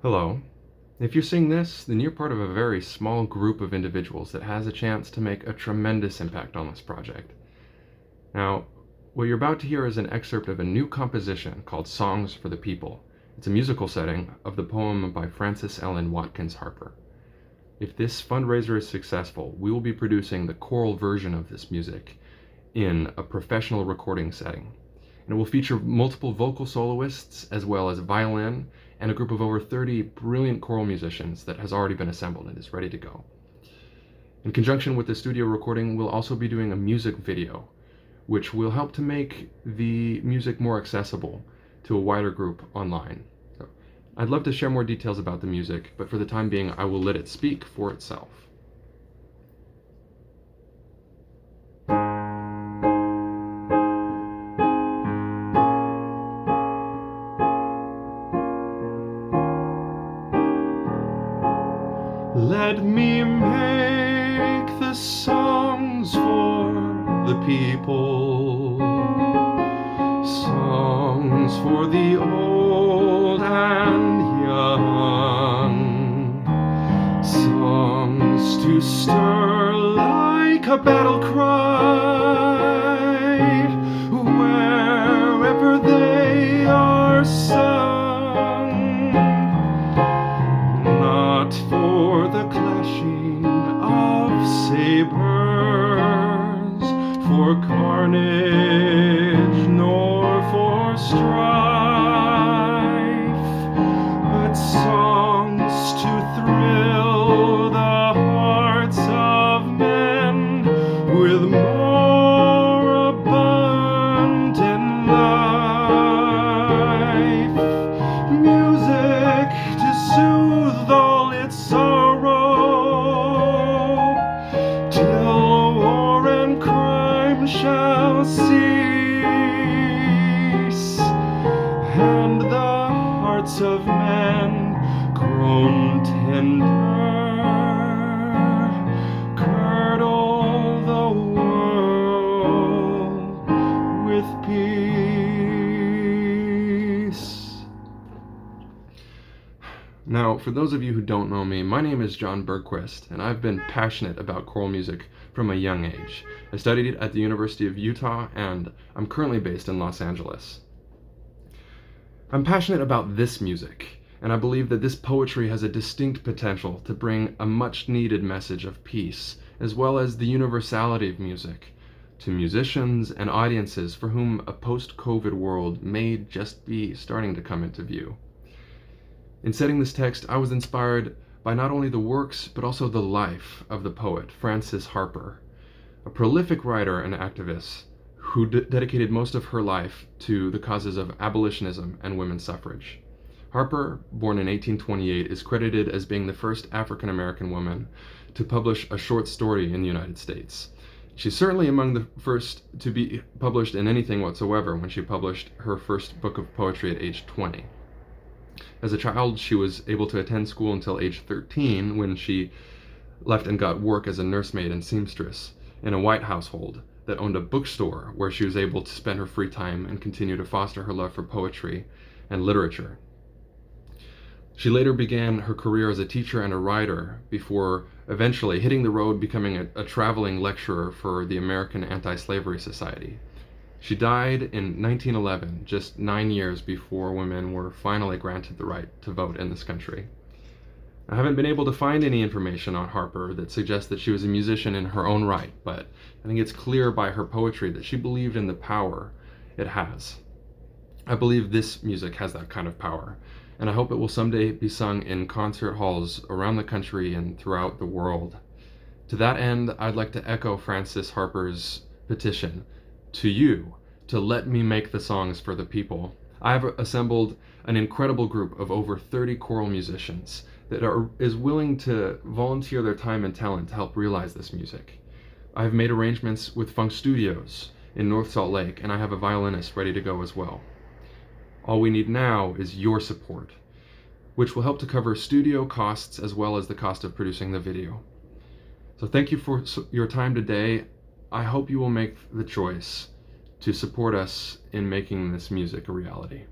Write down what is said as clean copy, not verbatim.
Hello. If you're seeing this, then you're part of a very small group of individuals that has a chance to make a tremendous impact on this project. Now, what you're about to hear is an excerpt of a new composition called Songs for the People. It's a musical setting of the poem by Frances Ellen Watkins Harper. If this fundraiser is successful, we will be producing the choral version of this music in a professional recording setting. And it will feature multiple vocal soloists as well as violin and a group of over 30 brilliant choral musicians that has already been assembled and is ready to go. In conjunction with the studio recording, we'll also be doing a music video, which will help to make the music more accessible to a wider group online. So, I'd love to share more details about the music, but for the time being, I will let it speak for itself. Let me make the songs for the people, songs for the old and young, songs to stir like a battle cry, wherever they are sung, not for the clashing of sabers, for carnage, nor for strife, but songs to thrill the hearts of men with more abundant life, music to soothe all its sorrow, till war and crime shall cease, and the hearts of men grown tender girdle the world with peace. Now, for those of you who don't know me, my name is John Bergquist, and I've been passionate about choral music from a young age. I studied it at the University of Utah, and I'm currently based in Los Angeles. I'm passionate about this music, and I believe that this poetry has a distinct potential to bring a much-needed message of peace, as well as the universality of music, to musicians and audiences for whom a post-COVID world may just be starting to come into view. In setting this text, I was inspired by not only the works, but also the life of the poet Frances Harper, a prolific writer and activist who dedicated most of her life to the causes of abolitionism and women's suffrage. Harper, born in 1828, is credited as being the first African American woman to publish a short story in the United States. She's certainly among the first to be published in anything whatsoever when she published her first book of poetry at age 20. As a child, she was able to attend school until age 13, when she left and got work as a nursemaid and seamstress in a white household that owned a bookstore, where she was able to spend her free time and continue to foster her love for poetry and literature. She later began her career as a teacher and a writer before eventually hitting the road, becoming a traveling lecturer for the American Anti-Slavery Society. She died in 1911, just 9 years before women were finally granted the right to vote in this country. I haven't been able to find any information on Harper that suggests that she was a musician in her own right, but I think it's clear by her poetry that she believed in the power it has. I believe this music has that kind of power, and I hope it will someday be sung in concert halls around the country and throughout the world. To that end, I'd like to echo Frances Harper's petition to you to let me make the songs for the people. I have assembled an incredible group of over 30 choral musicians that is willing to volunteer their time and talent to help realize this music. I have made arrangements with Funk Studios in North Salt Lake, and I have a violinist ready to go as well. All we need now is your support, which will help to cover studio costs as well as the cost of producing the video. So thank you for your time today. I hope you will make the choice to support us in making this music a reality.